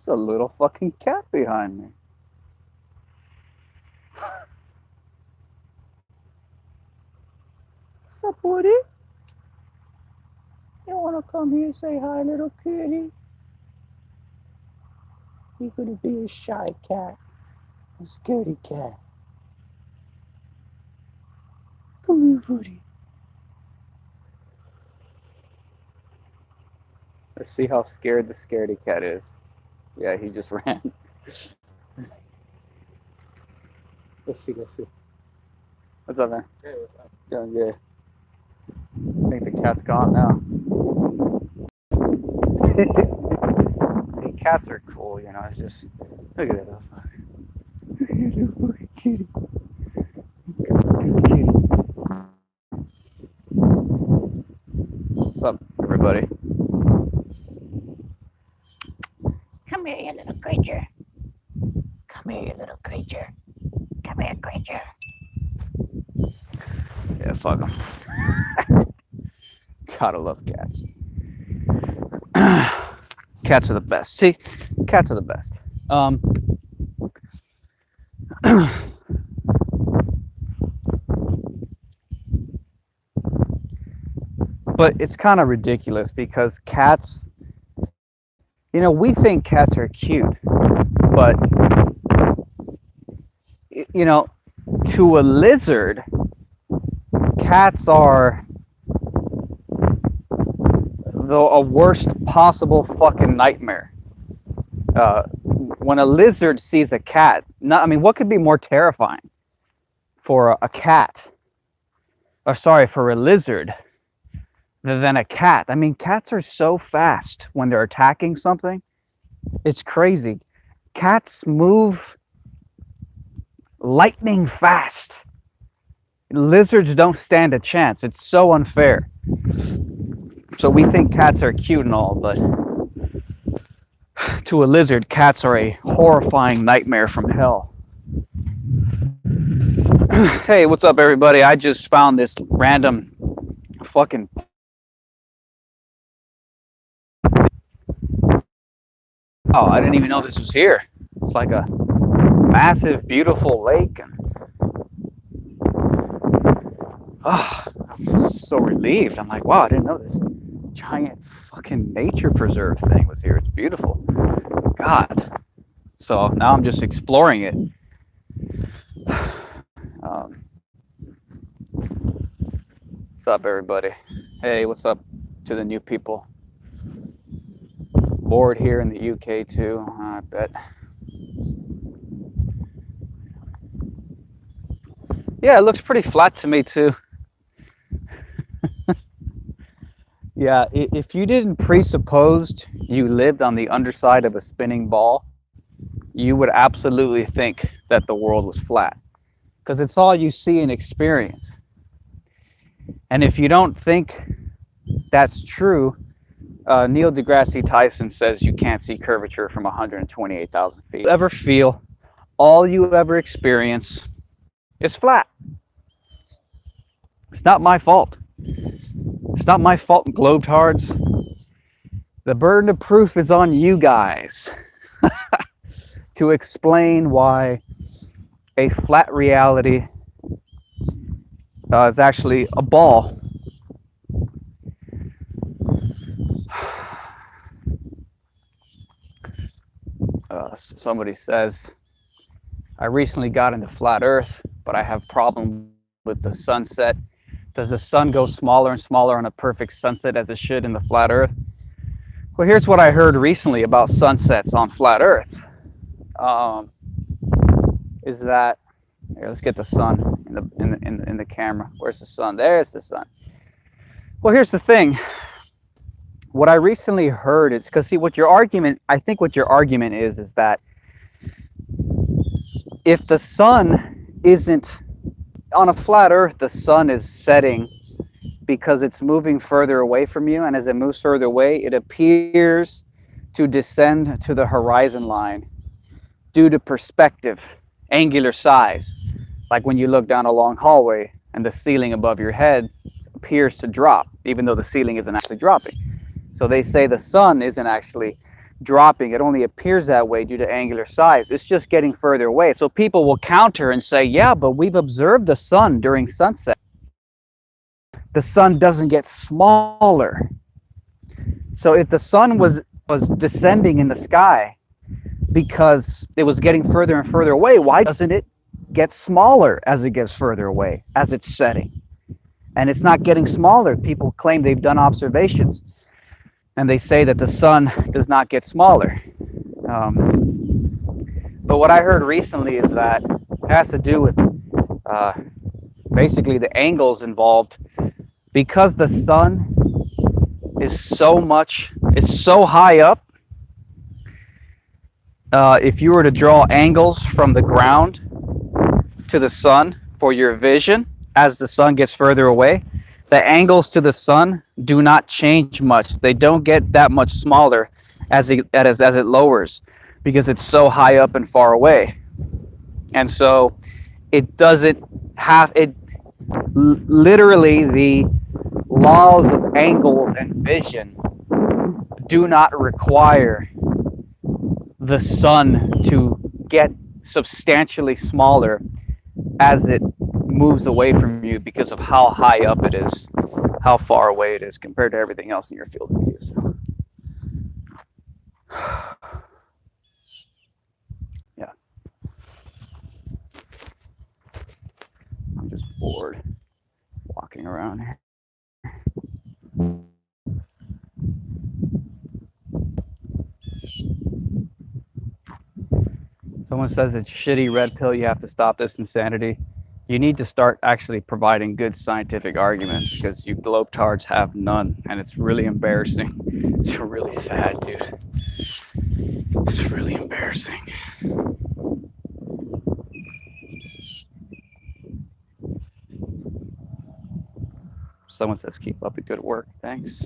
There's a little fucking cat behind me. What's up, Woody? You wanna come here and say hi, little kitty? You're gonna be a shy cat, a scaredy cat. Come here, Woody. Let's see how scared the scaredy cat is. Yeah, he just ran. Let's see, let's see. What's up, man? Hey, what's up? Doing good. I think the cat's gone now. See, cats are cool, you know. It's just look at that. Little kitty, little kitty. What's up, everybody? Come here, you little creature. Come here, you little creature. Come here, creature. Yeah, fuck them. Gotta love cats. Cats are the best. See, cats are the best. But it's kind of ridiculous because cats, you know, we think cats are cute, but, you know, to a lizard, cats are a worst possible fucking nightmare. When a lizard sees a cat, I mean, what could be more terrifying for a cat, or sorry, for a lizard than a cat? I mean, cats are so fast when they're attacking something. It's crazy. Cats move lightning fast. Lizards don't stand a chance. It's so unfair. So we think cats are cute and all, but to a lizard, cats are a horrifying nightmare from hell. Hey, what's up, everybody? I just found this random fucking... Oh, I didn't even know this was here. It's like a massive, beautiful lake. And oh, I'm so relieved. I'm like, wow, I didn't know this giant fucking nature preserve thing was here. It's beautiful. God. So now I'm just exploring it. What's up, everybody? Hey, what's up to the new people? Bored here in the UK too, I bet. Yeah, it looks pretty flat to me too. Yeah, if you didn't presuppose you lived on the underside of a spinning ball, you would absolutely think that the world was flat, because it's all you see and experience. And if you don't think that's true, Neil deGrasse Tyson says you can't see curvature from 128,000 feet. You ever feel all you ever experience is flat. It's not my fault. It's not my fault, globetards. The burden of proof is on you guys to explain why a flat reality is actually a ball. Somebody says, I recently got into flat earth, but I have problem with the sunset. Does the sun go smaller and smaller on a perfect sunset as it should in the flat earth? Well, here's what I heard recently about sunsets on flat earth. Is that, here, let's get the sun in the camera. Where's the sun? There's the sun. Well, here's the thing. What I recently heard is, because see, what your argument, I think what your argument is that if the sun isn't, on a flat earth, the sun is setting because it's moving further away from you, and as it moves further away, it appears to descend to the horizon line due to perspective, angular size. Like when you look down a long hallway and the ceiling above your head appears to drop, even though the ceiling isn't actually dropping. So they say the sun isn't actually dropping. It only appears that way due to angular size. It's just getting further away. So people will counter and say, yeah, but we've observed the sun during sunset. The sun doesn't get smaller. So if the sun was descending in the sky because it was getting further and further away, why doesn't it get smaller as it gets further away, as it's setting? And it's not getting smaller. People claim they've done observations, and they say that the sun does not get smaller. But what I heard recently is that it has to do with basically the angles involved, because the sun is so high up. If you were to draw angles from the ground to the sun for your vision as the sun gets further away, the angles to the sun do not change much. They don't get that much smaller as it lowers, because it's so high up and far away. And so it doesn't have it. Literally, the laws of angles and vision do not require the sun to get substantially smaller as it moves away from you, because of how high up it is, how far away it is compared to everything else in your field of view. So, yeah. I'm just bored walking around here. Someone says it's shitty, red pill, you have to stop this insanity. You need to start actually providing good scientific arguments, because you globetards have none, and it's really embarrassing. It's really sad, dude. It's really embarrassing. Someone says keep up the good work. Thanks.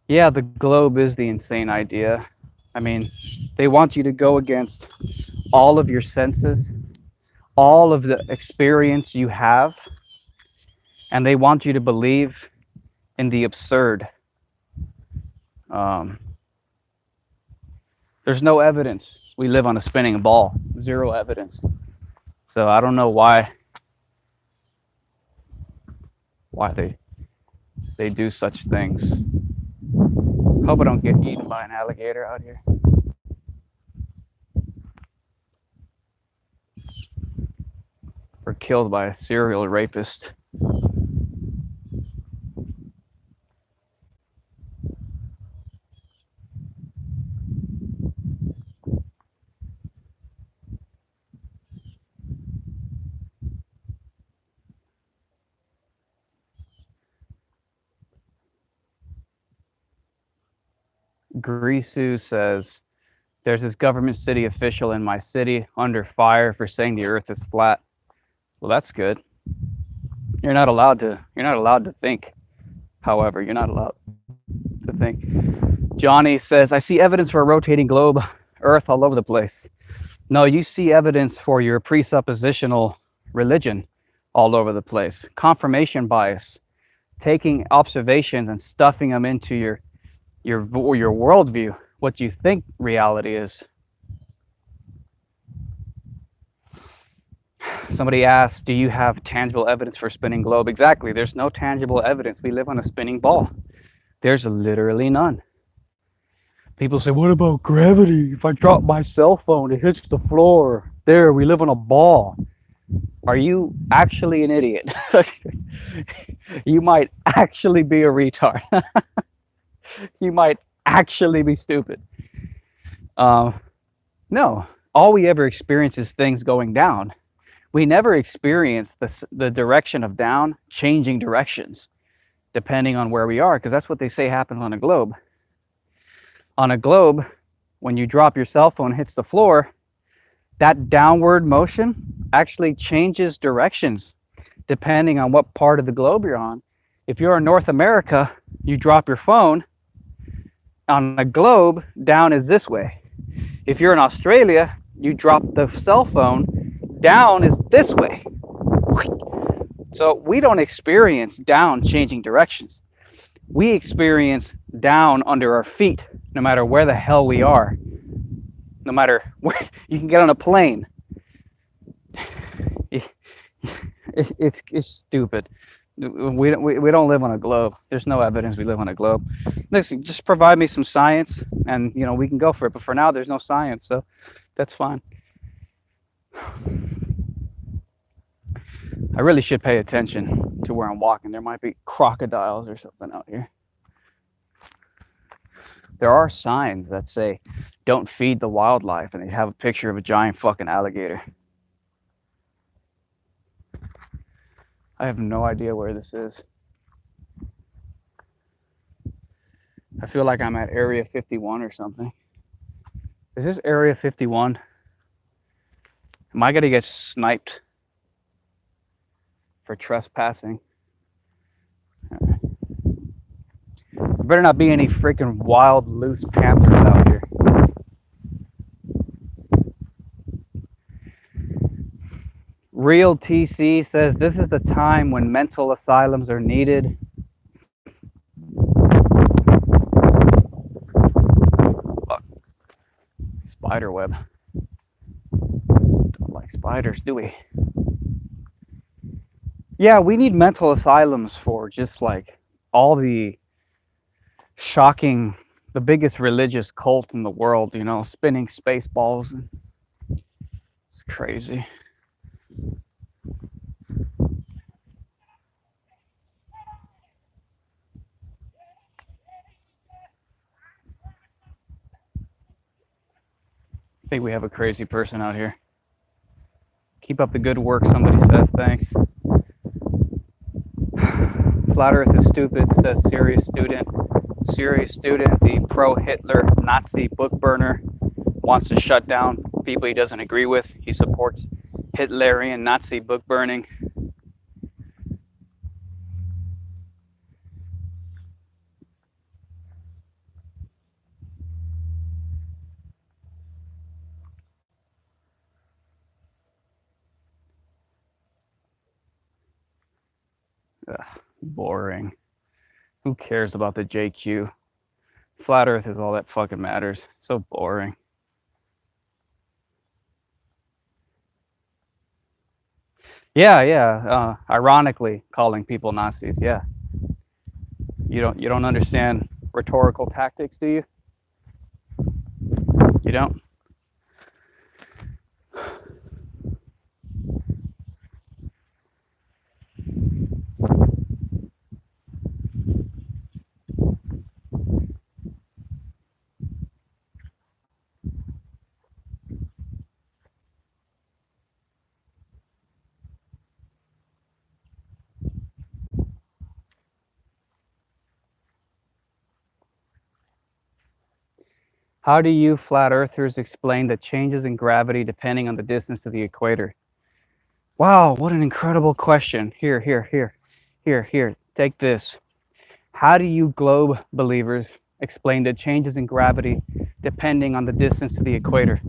Yeah, the globe is the insane idea. I mean, they want you to go against all of your senses, all of the experience you have, and they want you to believe in the absurd. There's no evidence we live on a spinning ball. Zero evidence. So I don't know why they do such things. Hope I don't get eaten by an alligator out here. Or killed by a serial rapist. Grisu says, there's this government city official in my city under fire for saying the earth is flat. Well, that's good. You're not allowed to think. However, you're not allowed to think. Johnny says, I see evidence for a rotating globe, earth all over the place. No, you see evidence for your presuppositional religion all over the place. Confirmation bias, taking observations and stuffing them into your worldview, what you think reality is. Somebody asked, do you have tangible evidence for a spinning globe? Exactly. There's no tangible evidence. We live on a spinning ball. There's literally none. People say, what about gravity? If I drop my cell phone, it hits the floor. There, we live on a ball. Are you actually an idiot? You might actually be a retard. You might actually be stupid. No, all we ever experience is things going down. We never experience the direction of down changing directions depending on where we are, because that's what they say happens on a globe. On a globe, when you drop your cell phone, hits the floor, that downward motion actually changes directions depending on what part of the globe you're on. If you're in North America, you drop your phone, on a globe, down is this way. If you're in Australia, you drop the cell phone, down is this way. So we don't experience down changing directions. we experience down under our feet, no matter where the hell we are, no matter where you can get on a plane. It's stupid. We don't live on a globe. There's no evidence we live on a globe. Listen, just provide me some science, and we can go for it. But for now, there's no science, so that's fine. I really should pay attention to where I'm walking. There might be crocodiles or something out here. There are signs that say, "Don't feed the wildlife," and they have a picture of a giant fucking alligator. I have no idea where this is. I feel like I'm at Area 51 or something. Is this Area 51? Am I gonna get sniped for trespassing? There better not be any freaking wild, loose panthers out here. Real TC says this is the time when mental asylums are needed. Fuck. Spider web. Don't like spiders, do we? Yeah, we need mental asylums for just like all the shocking, the biggest religious cult in the world, spinning space balls. It's crazy. I think we have a crazy person out here. Keep up the good work, somebody says. Thanks. Flat Earth is stupid, says Serious Student. Serious Student, the pro-Hitler Nazi book burner, wants to shut down people he doesn't agree with. He supports Hitlerian Nazi book burning. Ugh, boring. Who cares about the JQ? Flat Earth is all that fucking matters. So boring. Yeah. Ironically, calling people Nazis. Yeah. You don't understand rhetorical tactics, do you? You don't? How do you flat earthers explain the changes in gravity depending on the distance to the equator? Wow, what an incredible question. Here. Take this. How do you globe believers explain the changes in gravity depending on the distance to the equator?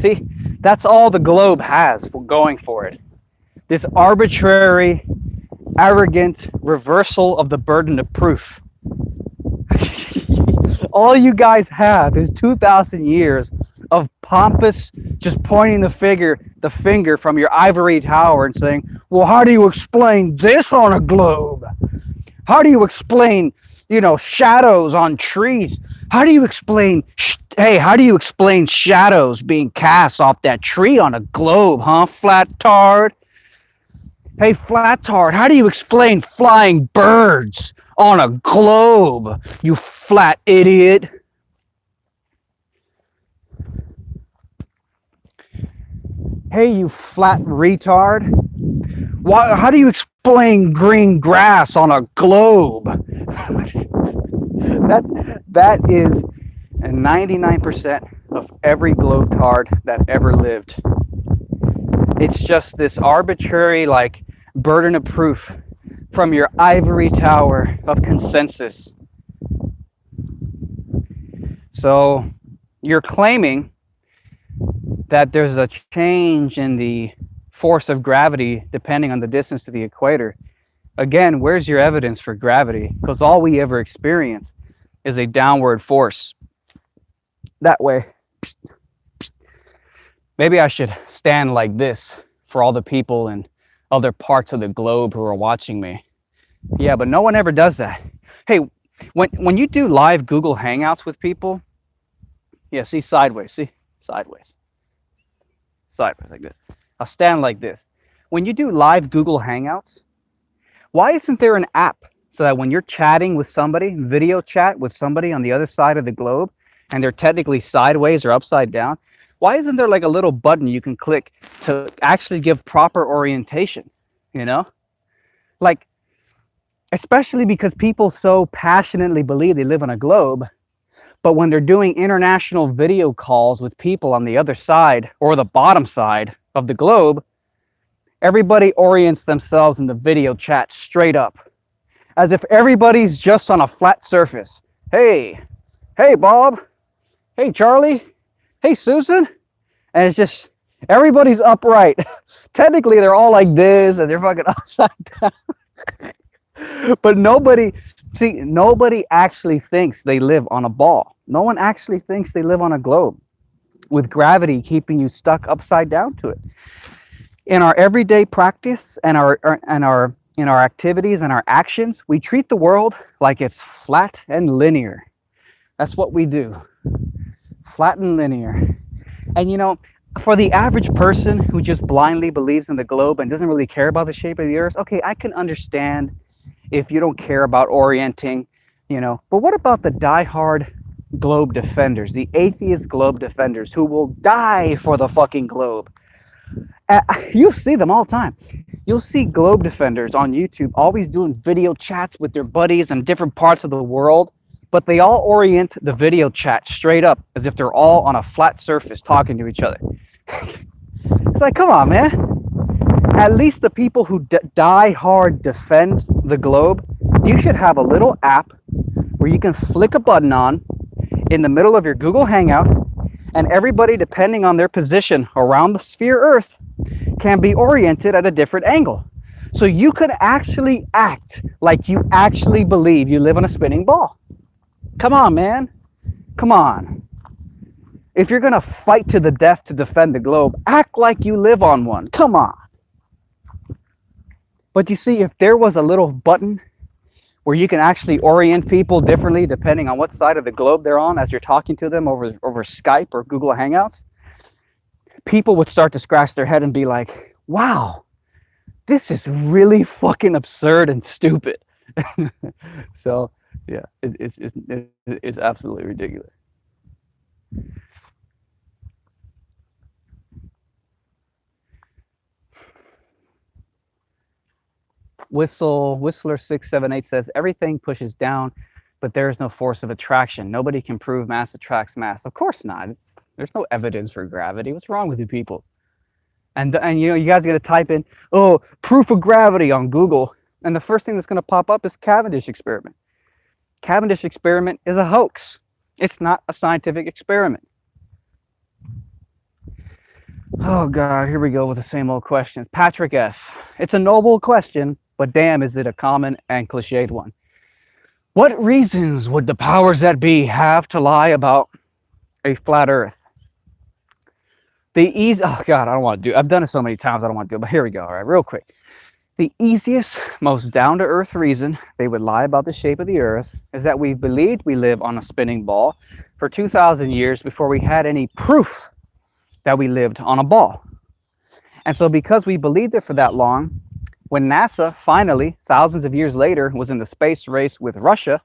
See, that's all the globe has for going for it. This arbitrary, arrogant reversal of the burden of proof. All you guys have is 2,000 years of pompous, just pointing the finger from your ivory tower and saying, well, how do you explain this on a globe? How do you explain, shadows on trees? How do you explain, how do you explain shadows being cast off that tree on a globe, huh, flat tard? Hey, flat tard, how do you explain flying birds on a globe, you flat idiot? Hey, you flat retard. How do you explain green grass on a globe? that is 99% of every globetard that ever lived. It's just this arbitrary, burden of proof from your ivory tower of consensus. So you're claiming that there's a change in the force of gravity depending on the distance to the equator. Again, where's your evidence for gravity? Because all we ever experience is a downward force. That way. Maybe I should stand like this for all the people in other parts of the globe who are watching me. Yeah, but no one ever does that. Hey, when you do live Google Hangouts with people, yeah, see sideways, see sideways, sideways like this. I'll stand like this. When you do live Google Hangouts, why isn't there an app so that when you're chatting with somebody, video chat with somebody on the other side of the globe, and they're technically sideways or upside down, why isn't there like a little button you can click to actually give proper orientation, you know? Like, especially because people so passionately believe they live on a globe, but when they're doing international video calls with people on the other side or the bottom side of the globe, everybody orients themselves in the video chat straight up, as if everybody's just on a flat surface. Hey Bob, hey Charlie, hey Susan, and it's just everybody's upright. Technically they're all like this and they're fucking upside down. But nobody actually thinks they live on a ball. No one actually thinks they live on a globe with gravity keeping you stuck upside down to it. In our everyday practice and our activities and our actions, we treat the world like it's flat and linear. That's what we do. Flat and linear. And you know, for the average person who just blindly believes in the globe and doesn't really care about the shape of the earth, okay, I can understand if you don't care about orienting, you know, but what about the diehard globe defenders, the atheist globe defenders who will die for the fucking globe? You see them all the time. You'll see globe defenders on YouTube always doing video chats with their buddies in different parts of the world, but they all orient the video chat straight up as if they're all on a flat surface talking to each other. It's like, come on, man. At least the people who die hard defend the globe, you should have a little app where you can flick a button on in the middle of your Google Hangout, and everybody, depending on their position around the sphere Earth, can be oriented at a different angle. So you could actually act like you actually believe you live on a spinning ball. Come on, man. Come on. If you're going to fight to the death to defend the globe, act like you live on one. Come on. But you see, if there was a little button where you can actually orient people differently depending on what side of the globe they're on as you're talking to them over Skype or Google Hangouts, people would start to scratch their head and be like, wow, this is really fucking absurd and stupid. So, yeah, it's absolutely ridiculous. Whistler 678 says everything pushes down, but there is no force of attraction. Nobody can prove mass attracts mass. Of course not. There's no evidence for gravity. What's wrong with you people? And you know, you guys got to type in, oh, proof of gravity on Google, and the first thing that's going to pop up is Cavendish experiment. Cavendish experiment is a hoax. It's not a scientific experiment. Oh God, here we go with the same old questions. Patrick F. It's a noble question, but damn, is it a common and cliched one. What reasons would the powers that be have to lie about a flat Earth? Oh God, I don't want to do. I've done it so many times, I don't want to do it. But here we go. All right, real quick. The easiest, most down-to-earth reason they would lie about the shape of the Earth is that we believed we live on a spinning ball for 2,000 years before we had any proof that we lived on a ball. And so because we believed it for that long, when NASA finally, thousands of years later, was in the space race with Russia,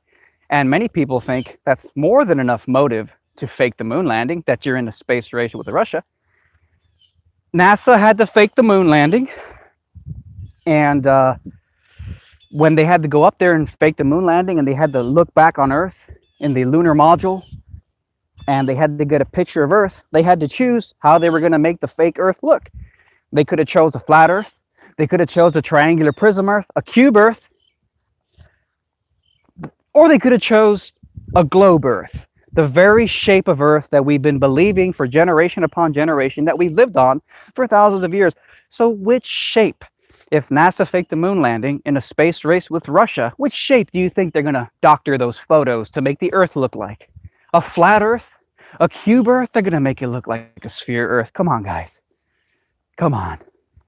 and many people think that's more than enough motive to fake the moon landing, that you're in the space race with Russia, NASA had to fake the moon landing. And when they had to go up there and fake the moon landing, and they had to look back on Earth in the lunar module, and they had to get a picture of Earth, they had to choose how they were going to make the fake Earth look. They could have chose a flat Earth. They could have chose a triangular prism Earth, a cube Earth, or they could have chose a globe Earth, the very shape of Earth that we've been believing for generation upon generation that we've lived on for thousands of years. So which shape if NASA faked the moon landing in a space race with Russia, which shape do you think they're going to doctor those photos to make the Earth look like? A flat Earth? A cube Earth? They're going to make it look like a sphere Earth. Come on, guys. Come on.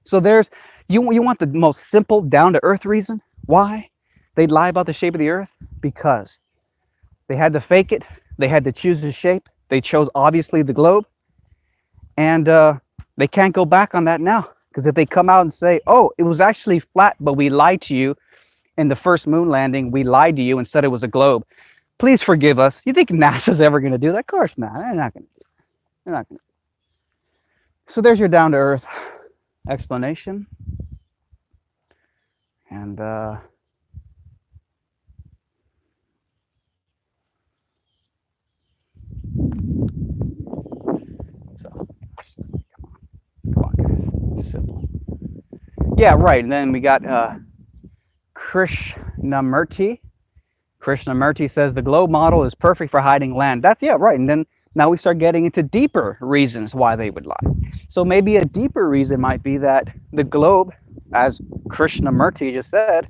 So there's, you want the most simple, down-to-earth reason why they'd lie about the shape of the Earth? Because they had to fake it. They had to choose the shape. They chose, obviously, the globe. And they can't go back on that now. Because if they come out and say, oh, it was actually flat, but we lied to you in the first moon landing, we lied to you and said it was a globe, please forgive us. You think NASA's ever going to do that? Of course not. They're not going to do it. They're not going to. So there's your down-to-earth explanation. And so it's just like, come on, guys. Simple. Yeah, right. And then we got Krishnamurti. Krishnamurti says the globe model is perfect for hiding land. That's, yeah, right. And then now we start getting into deeper reasons why they would lie. So maybe a deeper reason might be that the globe, as Krishnamurti just said,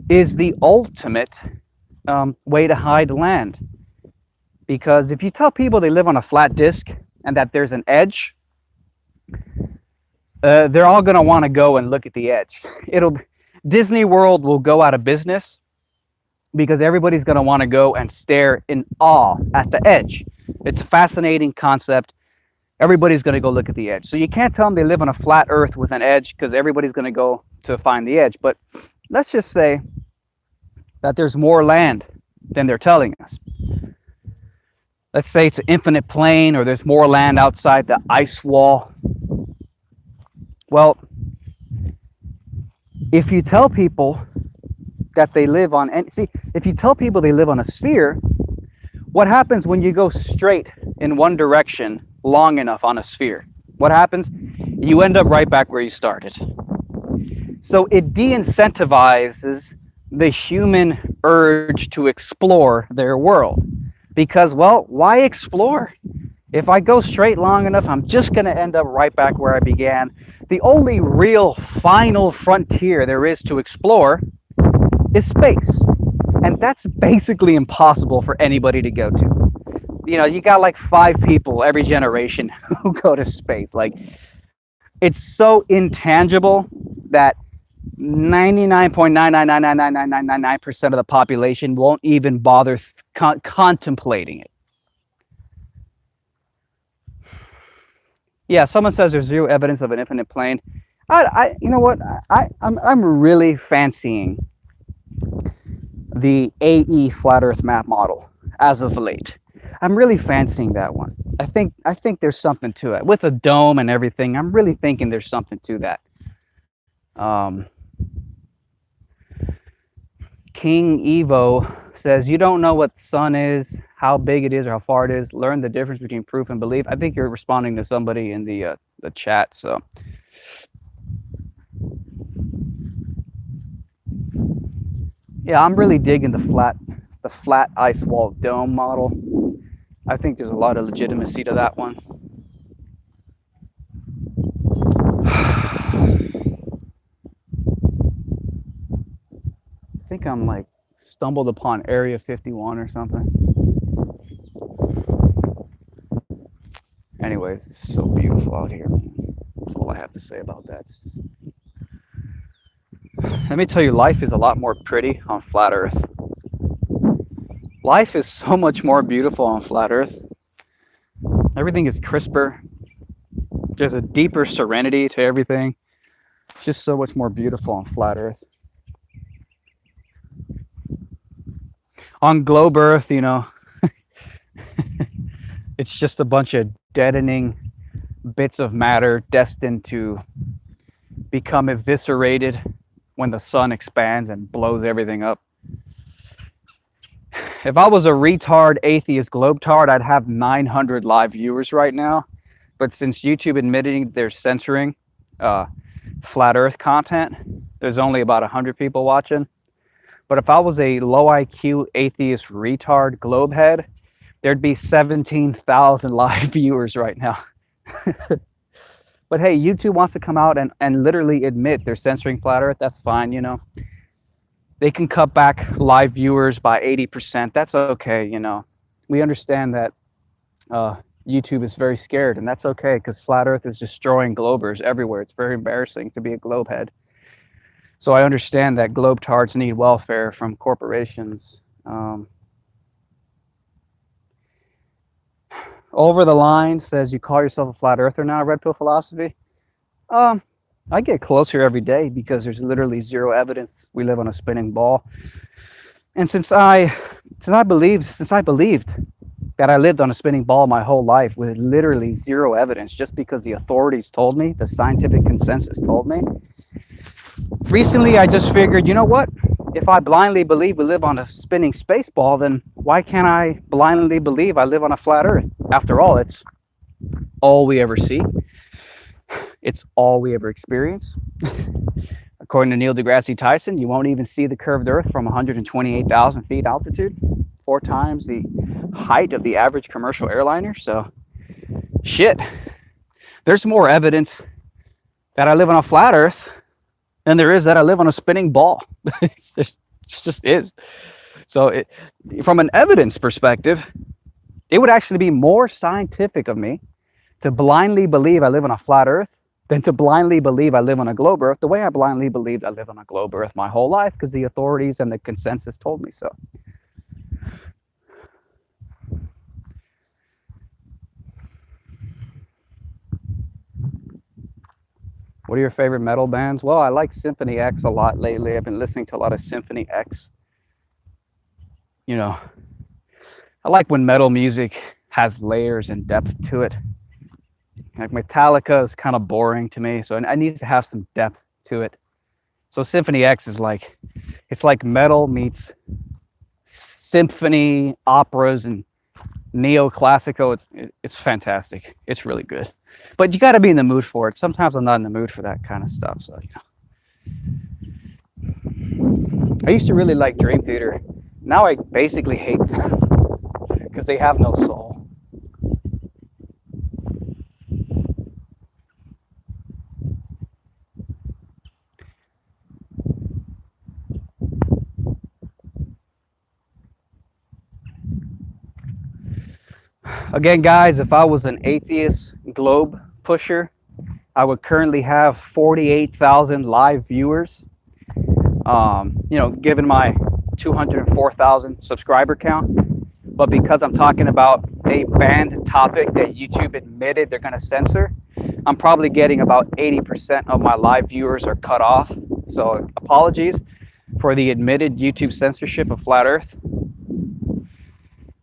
is the ultimate way to hide land. Because if you tell people they live on a flat disk and that there's an edge, they're all going to want to go and look at the edge. Disney World will go out of business because everybody's going to want to go and stare in awe at the edge. It's a fascinating concept. Everybody's going to go look at the edge. So you can't tell them they live on a flat earth with an edge because everybody's going to go to find the edge. But let's just say that there's more land than they're telling us. Let's say it's an infinite plane, or there's more land outside the ice wall. Well, if you tell people that they live on, and see, if you tell people they live on a sphere, what happens when you go straight in one direction long enough on a sphere? What happens? You end up right back where you started. So it de-incentivizes the human urge to explore their world. Because, well, why explore? If I go straight long enough, I'm just going to end up right back where I began. The only real final frontier there is to explore is space. And that's basically impossible for anybody to go to. You know, you got like 5 people every generation who go to space. Like, it's so intangible that 99.9999999% of the population won't even bother contemplating it. Yeah, someone says there's zero evidence of an infinite plane. You know what? I'm really fancying the AE flat Earth map model as of late. I'm really fancying that one. I think there's something to it with a dome and everything. I'm really thinking there's something to that. King Evo says, you don't know what the sun is, how big it is, or how far it is. Learn the difference between proof and belief. I think you're responding to somebody in the chat. So, yeah, I'm really digging the flat ice wall dome model. I think there's a lot of legitimacy to that one. I think I'm like stumbled upon Area 51 or something. Anyways, it's so beautiful out here. That's all I have to say about that. It's just... Let me tell you, life is a lot more pretty on flat Earth. Life is so much more beautiful on flat Earth. Everything is crisper. There's a deeper serenity to everything. It's just so much more beautiful on flat Earth. On globe Earth, you know, it's just a bunch of deadening bits of matter destined to become eviscerated when the sun expands and blows everything up. If I was a retard atheist globetard, I'd have 900 live viewers right now. But since YouTube admitting they're censoring flat Earth content, there's only about 100 people watching. But if I was a low IQ atheist retard globehead, there'd be 17,000 live viewers right now. But hey, YouTube wants to come out and literally admit they're censoring flat Earth. That's fine, you know. They can cut back live viewers by 80%. That's okay, you know. We understand that YouTube is very scared, and that's okay because flat Earth is destroying globers everywhere. It's very embarrassing to be a globe head. So I understand that globetards need welfare from corporations. Over the Line says, you call yourself a flat earther now, Red Pill Philosophy? I get closer every day because there's literally zero evidence we live on a spinning ball. And since I believed that I lived on a spinning ball my whole life with literally zero evidence, just because the authorities told me, the scientific consensus told me, recently I just figured, you know what? If I blindly believe we live on a spinning space ball, then why can't I blindly believe I live on a flat Earth? After all, it's all we ever see. It's all we ever experience. According to Neil deGrasse Tyson, you won't even see the curved Earth from 128,000 feet altitude, 4 times the height of the average commercial airliner. So, shit, there's more evidence that I live on a flat Earth than there is that I live on a spinning ball. It just is. So, from an evidence perspective, it would actually be more scientific of me to blindly believe I live on a flat Earth than to blindly believe I live on a globe Earth the way I blindly believed I live on a globe Earth my whole life because the authorities and the consensus told me so. What are your favorite metal bands? Well, I like Symphony X a lot lately. I've been listening to a lot of Symphony X. You know, I like when metal music has layers and depth to it. Like Metallica is kind of boring to me, so I need to have some depth to it. So Symphony X is like, it's like metal meets symphony, operas, and neoclassical. It's fantastic. It's really good. But you got to be in the mood for it. Sometimes I'm not in the mood for that kind of stuff. So, you know. I used to really like Dream Theater. Now I basically hate them because they have no soul. Again, guys, if I was an atheist globe pusher, I would currently have 48,000 live viewers. You know, given my 204,000 subscriber count. But because I'm talking about a banned topic that YouTube admitted they're going to censor, I'm probably getting about 80% of my live viewers are cut off. So apologies for the admitted YouTube censorship of Flat Earth.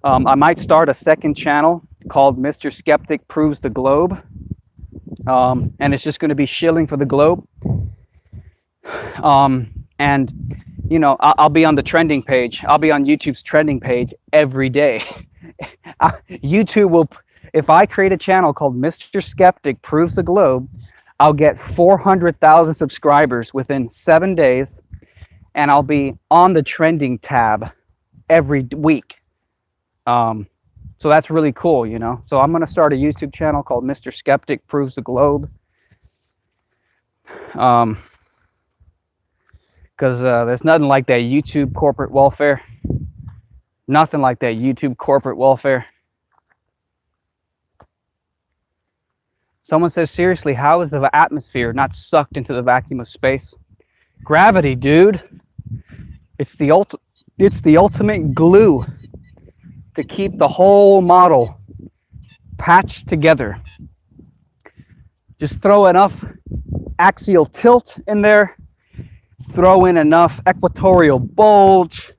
I might start a second channel called Mr. Skeptic Proves the Globe. And it's just going to be shilling for the globe. And, you know, I'll be on the trending page. I'll be on YouTube's trending page every day. YouTube will, if I create a channel called Mr. Skeptic Proves the Globe, I'll get 400,000 subscribers within 7 days. And I'll be on the trending tab every week. So that's really cool, you know. So I'm going to start a YouTube channel called Mr. Skeptic Proves the Globe. Because there's nothing like that YouTube corporate welfare. Nothing like that YouTube corporate welfare. Someone says, seriously, how is the atmosphere not sucked into the vacuum of space? Gravity, dude. It's the ultimate glue to keep the whole model patched together. Just throw enough axial tilt in there, throw in enough equatorial bulge,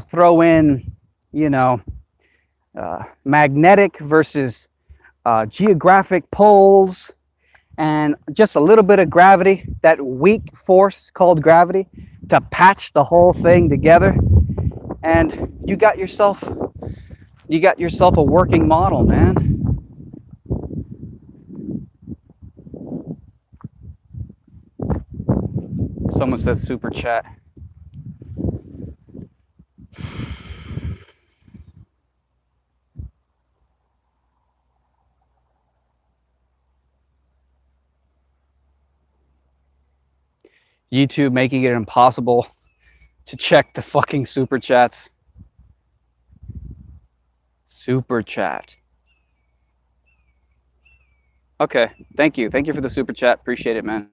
throw in, you know, magnetic versus geographic poles, and just a little bit of gravity, that weak force called gravity, to patch the whole thing together. And you got yourself a working model, man. Someone says super chat. YouTube making it impossible to check the fucking super chats. Super chat. Okay, thank you. Thank you for the super chat. Appreciate it, man.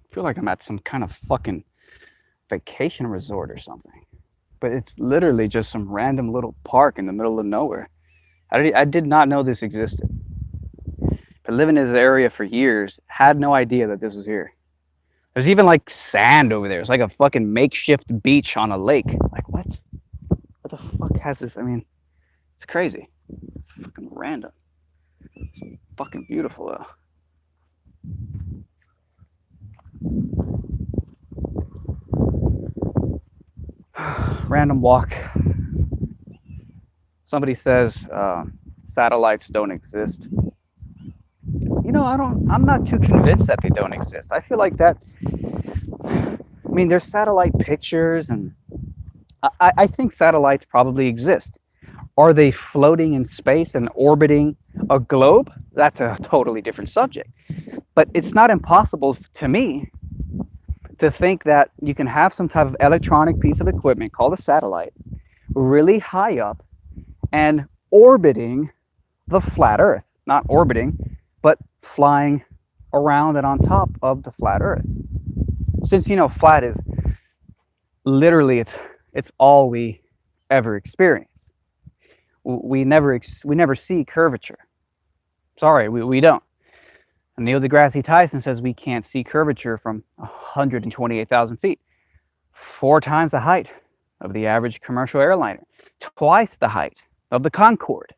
I feel like I'm at some kind of fucking vacation resort or something. But it's literally just some random little park in the middle of nowhere. I did not know this existed. Been living in this area for years, had no idea that this was here. There's even like sand over there. It's like a fucking makeshift beach on a lake. Like what? What the fuck has this? I mean, it's crazy. It's fucking random. It's fucking beautiful though. Random walk. Somebody says satellites don't exist. You know, I'm not too convinced that they don't exist. I feel like that, I mean, there's satellite pictures, and I think satellites probably exist. Are they floating in space and orbiting a globe? That's a totally different subject. But it's not impossible to me to think that you can have some type of electronic piece of equipment called a satellite really high up and orbiting the flat Earth. Not orbiting, but flying around and on top of the flat Earth. Since, you know, flat is literally, it's all we ever experience. We never see curvature. Sorry, we don't. And Neil deGrasse Tyson says we can't see curvature from 128,000 feet, 4 times the height of the average commercial airliner, twice the height of the Concorde.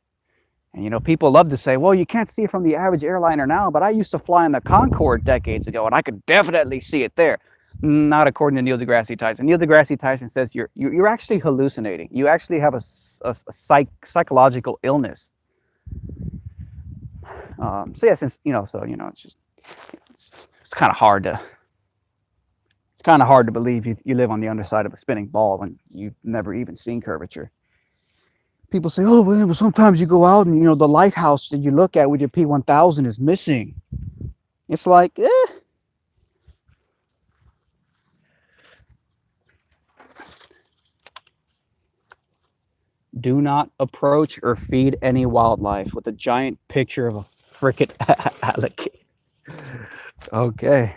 And you know, people love to say, well, you can't see it from the average airliner now, but I used to fly in the Concorde decades ago, and I could definitely see it there. Not according to Neil deGrasse Tyson. Neil deGrasse Tyson says you're actually hallucinating. You actually have a psychological illness. So yeah, since it's kind of hard to believe you live on the underside of a spinning ball when you've never even seen curvature. People say, oh, well, sometimes you go out and, you know, the lighthouse that you look at with your P1000 is missing. It's like, Do not approach or feed any wildlife with a giant picture of a frickin' alligator. Okay.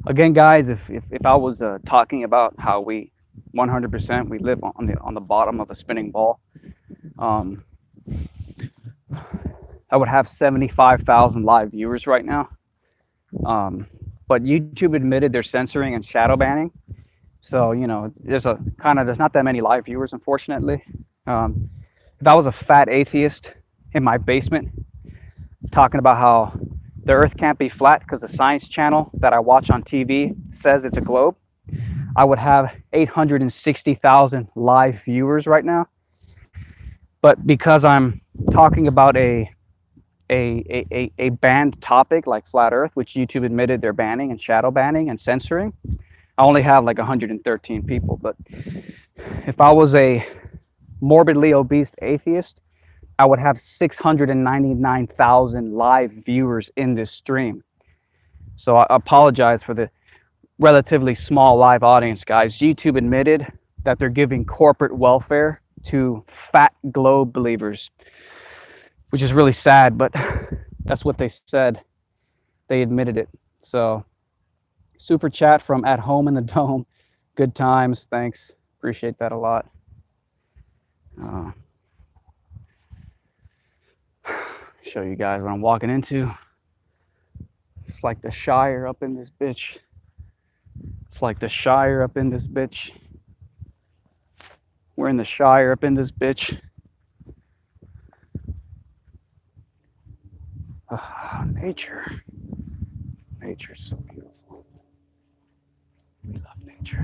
Again, guys, if I was talking about how we 100% we live on the bottom of a spinning ball, I would have 75,000 live viewers right now. But YouTube admitted they're censoring and shadow banning, so you know there's not that many live viewers, unfortunately. If I was a fat atheist in my basement talking about how the Earth can't be flat because the Science Channel that I watch on TV says it's a globe, I would have 860,000 live viewers right now. But because I'm talking about a banned topic like flat Earth, which YouTube admitted they're banning and shadow banning and censoring, I only have like 113 people. But if I was a morbidly obese atheist, I would have 699,000 live viewers in this stream. So I apologize for the relatively small live audience, guys. YouTube admitted that they're giving corporate welfare to fat globe believers, which is really sad, but that's what they said. They admitted it. So super chat from At Home in the Dome. Good times. Thanks. Appreciate that a lot. Show you guys what I'm walking into. It's like the Shire up in this bitch. It's like the Shire up in this bitch. We're in the Shire up in this bitch. Nature. Nature's so beautiful. We love nature.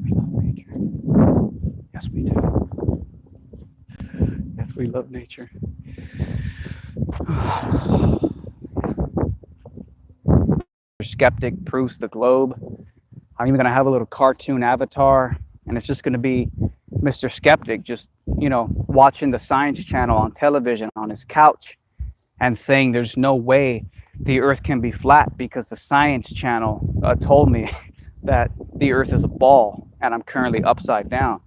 We love nature. Yes, we do. Yes, we love nature. Skeptic proves the globe. I'm even going to have a little cartoon avatar, and it's just going to be Mr. Skeptic just, watching the Science Channel on television on his couch and saying there's no way the Earth can be flat because the Science Channel told me that the Earth is a ball and I'm currently upside down.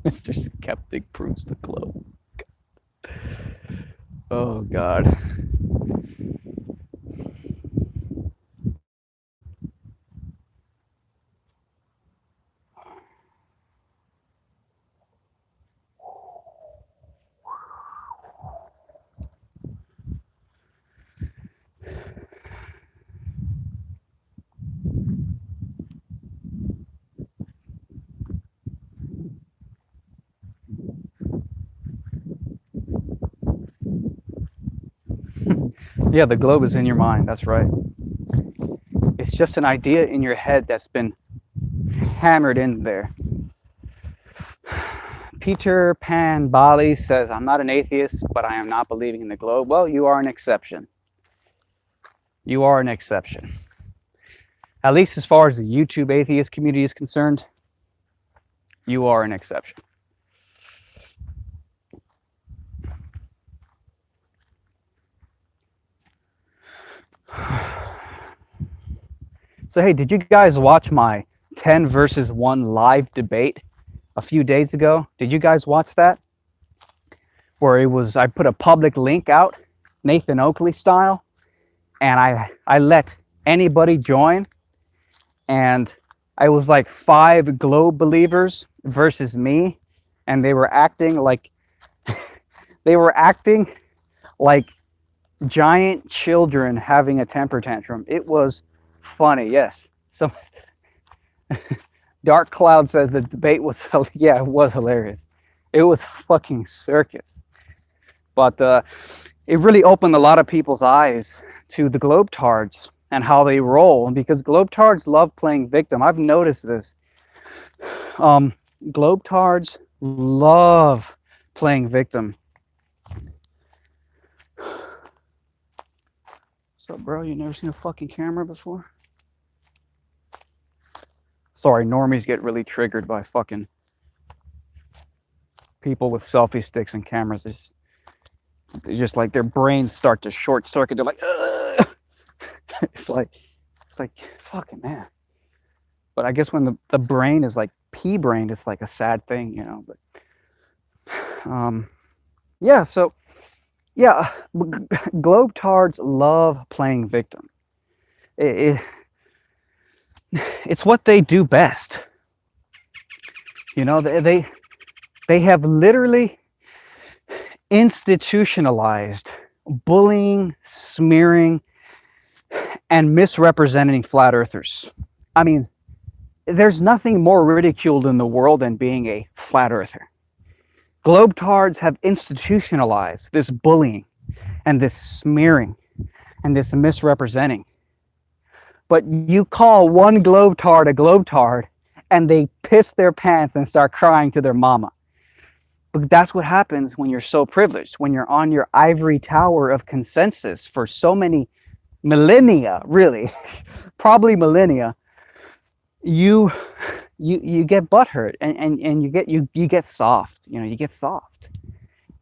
Mr. Skeptic proves the globe. Oh, God. Yeah, the globe is in your mind. That's right. It's just an idea in your head that's been hammered in there. Peter Pan Bali says, I'm not an atheist, but I am not believing in the globe. Well, you are an exception. You are an exception. At least as far as the YouTube atheist community is concerned, you are an exception. So, hey, did you guys watch my 10 versus 1 live debate a few days ago? Did you guys watch that? Where I put a public link out, Nathan Oakley style, and I let anybody join. And I was like 5 globe believers versus me, and they were acting like giant children having a temper tantrum. It was funny, yes. So Dark Cloud says the debate was, yeah, it was hilarious. It was fucking circus. But it really opened a lot of people's eyes to the globetards and how they roll, because globetards love playing victim. I've noticed this. Globetards love playing victim. What's up, bro? You never seen a fucking camera before? Sorry, normies get really triggered by fucking people with selfie sticks and cameras. It's just like their brains start to short circuit. They're like, ugh! it's like fucking man. But I guess when the brain is like pea brain, it's like a sad thing, But yeah, so yeah, globetards love playing victim. It's what they do best. They have literally institutionalized bullying, smearing, and misrepresenting flat earthers. I mean, there's nothing more ridiculed in the world than being a flat earther. Globetards have institutionalized this bullying and this smearing and this misrepresenting. But you call one globetard a globetard and they piss their pants and start crying to their mama. But that's what happens when you're so privileged, when you're on your ivory tower of consensus for so many millennia, really, probably millennia. You get butthurt and you get soft. You get soft.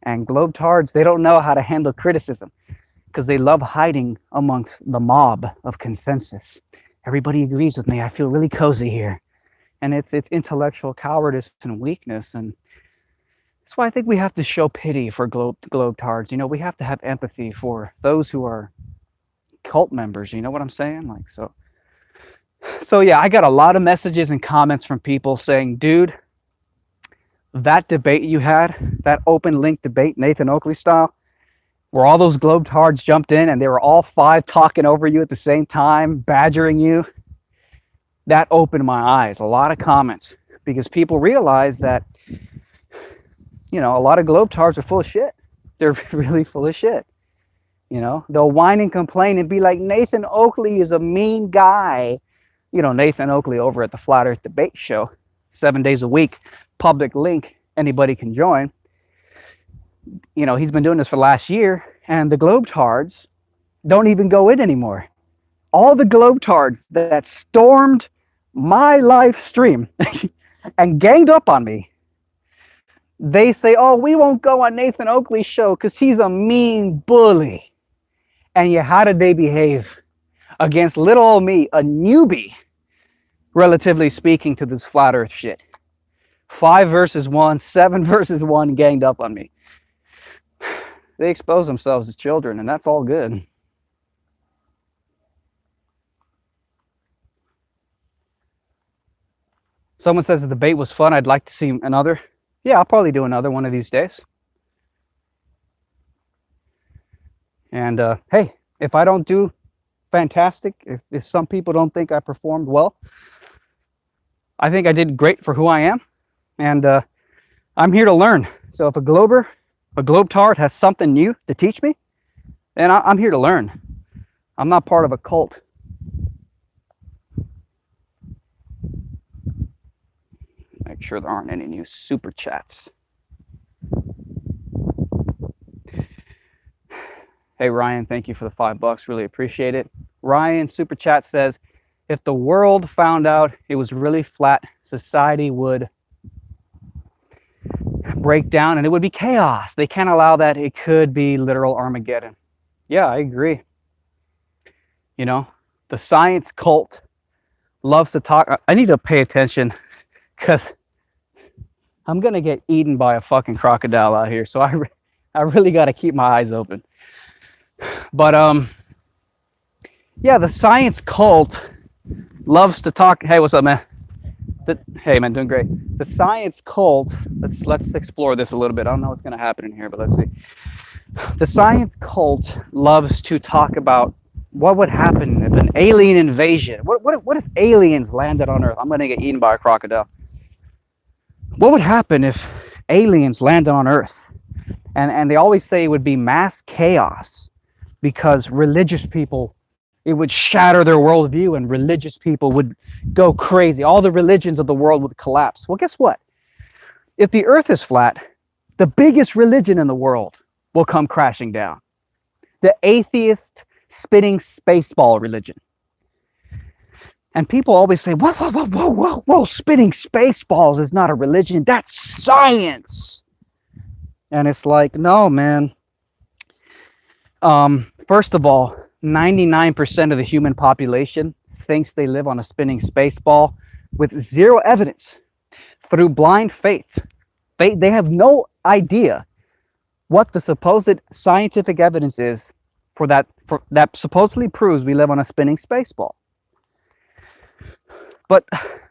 And globetards, they don't know how to handle criticism because they love hiding amongst the mob of consensus. Everybody agrees with me. I feel really cozy here. And it's intellectual cowardice and weakness. And that's why I think we have to show pity for globetards. We have to have empathy for those who are cult members. You know what I'm saying? So yeah, I got a lot of messages and comments from people saying, dude, that debate you had, that open link debate, Nathan Oakley style, where all those globetards jumped in and they were all 5 talking over you at the same time, badgering you, that opened my eyes. A lot of comments. because people realize that, you know, a lot of globetrotters are full of shit. They're really full of shit. You know, they'll whine and complain and be like, Nathan Oakley is a mean guy. You know, Nathan Oakley over at the Flat Earth Debate Show, 7 days a week, public link, anybody can join. You know, he's been doing this for last year, and the globetards don't even go in anymore. All the globetards that stormed my live stream and ganged up on me, they say, oh, we won't go on Nathan Oakley's show because he's a mean bully. And yeah, how did they behave against little old me, a newbie, relatively speaking, to this flat earth shit? 5 versus 1, 7 versus 1, ganged up on me. They expose themselves as children, and that's all good. Someone says the debate was fun. I'd like to see another. Yeah, I'll probably do another one of these days. And hey, if I don't do fantastic, if some people don't think I performed well, I think I did great for who I am. And I'm here to learn. So if a globetard has something new to teach me, then I'm here to learn. I'm not part of a cult. Make sure there aren't any new super chats. Hey Ryan, thank you for the $5. Really appreciate it. Ryan super chat says, if the world found out it was really flat, society would break down and it would be chaos. They can't allow that. It could be literal Armageddon. Yeah, I agree. You know, the science cult loves to talk. I need to pay attention because I'm going to get eaten by a fucking crocodile out here. So I really got to keep my eyes open. But yeah, the science cult loves to talk. Hey, what's up, man? Hey, man, doing great. The science cult, let's explore this a little bit. I don't know what's going to happen in here, but let's see. The science cult loves to talk about what would happen if an alien invasion. What if aliens landed on Earth? I'm going to get eaten by a crocodile. What would happen if aliens landed on Earth? And they always say it would be mass chaos because religious people, it would shatter their worldview and religious people would go crazy. All the religions of the world would collapse. Well, guess what? If the Earth is flat, the biggest religion in the world will come crashing down. The atheist spinning spaceball religion. And people always say, whoa, spinning spaceballs is not a religion. That's science. And it's like, no, man. First of all, 99% of the human population thinks they live on a spinning spaceball with zero evidence, through blind faith. They have no idea what the supposed scientific evidence is for that supposedly proves we live on a spinning spaceball. But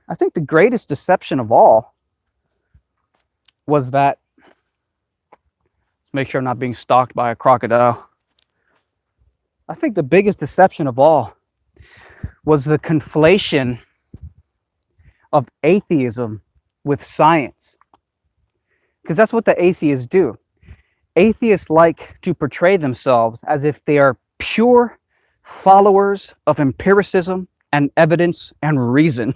I think the greatest deception of all was that, let's make sure I'm not being stalked by a crocodile. I think the biggest deception of all was the conflation of atheism with science. Because that's what the atheists do. Atheists like to portray themselves as if they are pure followers of empiricism and evidence and reason.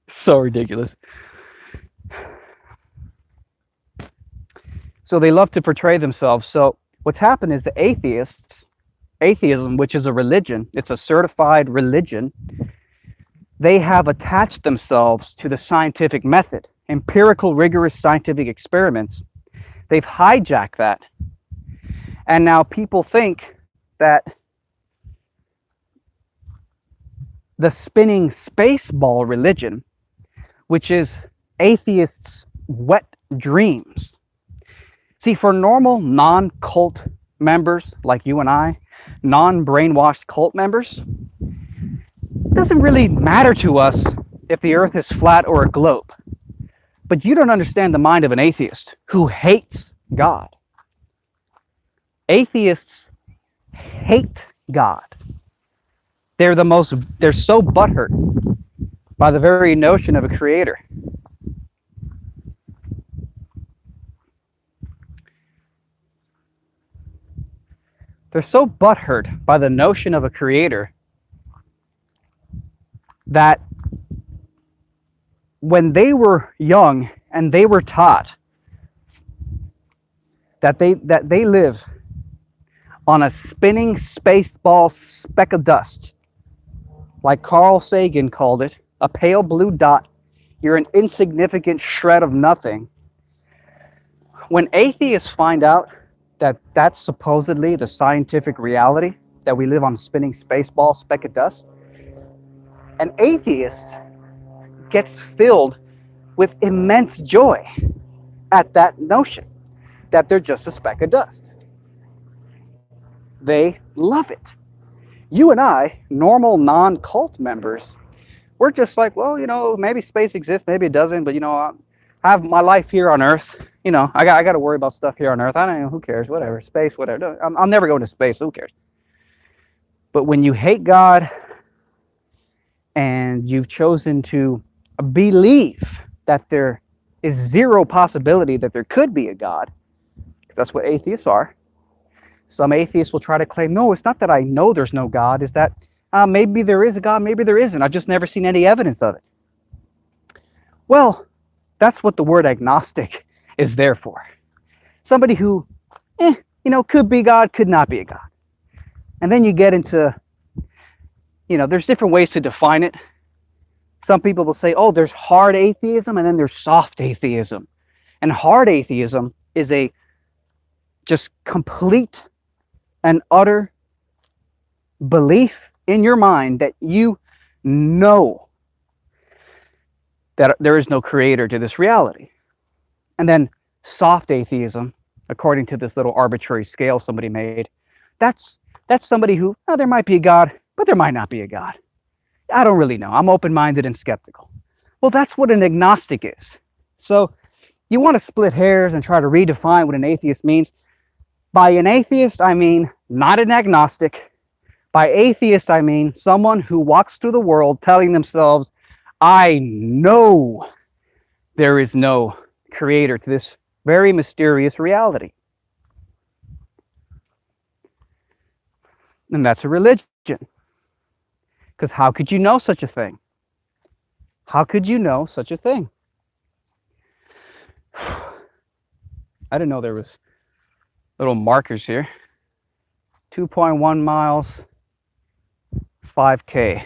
So ridiculous. So they love to portray themselves. So what's happened is the atheism, which is a religion, it's a certified religion, they have attached themselves to the scientific method, empirical, rigorous scientific experiments. They've hijacked that. And now people think that the spinning spaceball religion, which is atheists' wet dreams. See, for normal non-cult members like you and I, non-brainwashed cult members, it doesn't really matter to us if the Earth is flat or a globe. But you don't understand the mind of an atheist who hates God. Atheists hate God. They're so butthurt by the very notion of a creator. they're so butthurt by the notion of a creator that when they were young and they were taught that they live on a spinning space ball speck of dust, like Carl Sagan called it, a pale blue dot, you're an insignificant shred of nothing. When atheists find out that that's supposedly the scientific reality, that we live on a spinning space ball speck of dust, an atheist gets filled with immense joy at that notion that they're just a speck of dust. They love it. You and I, normal non-cult members, we're just like, well, maybe space exists, maybe it doesn't, but I have my life here on Earth. I got to worry about stuff here on Earth. I don't know, who cares? Whatever, space, whatever. I'll never go to space. Who cares? But when you hate God and you've chosen to believe that there is zero possibility that there could be a God, because that's what atheists are. Some atheists will try to claim, no, it's not that I know there's no God. It's that maybe there is a God, maybe there isn't. I've just never seen any evidence of it. Well, that's what the word agnostic is there for. Somebody who, could be God, could not be a God. And then you get into, there's different ways to define it. Some people will say, oh, there's hard atheism and then there's soft atheism. And hard atheism is a just complete and utter belief in your mind that you know that there is no creator to this reality. And then soft atheism, according to this little arbitrary scale somebody made, that's somebody who, there might be a God, but there might not be a God. I don't really know. I'm open-minded and skeptical. Well, that's what an agnostic is. So you want to split hairs and try to redefine what an atheist means. By an atheist, I mean not an agnostic. By atheist, I mean someone who walks through the world telling themselves, I know there is no creator to this very mysterious reality. And that's a religion. Because how could you know such a thing? How could you know such a thing? I didn't know there was little markers here. 2.1 miles, 5K.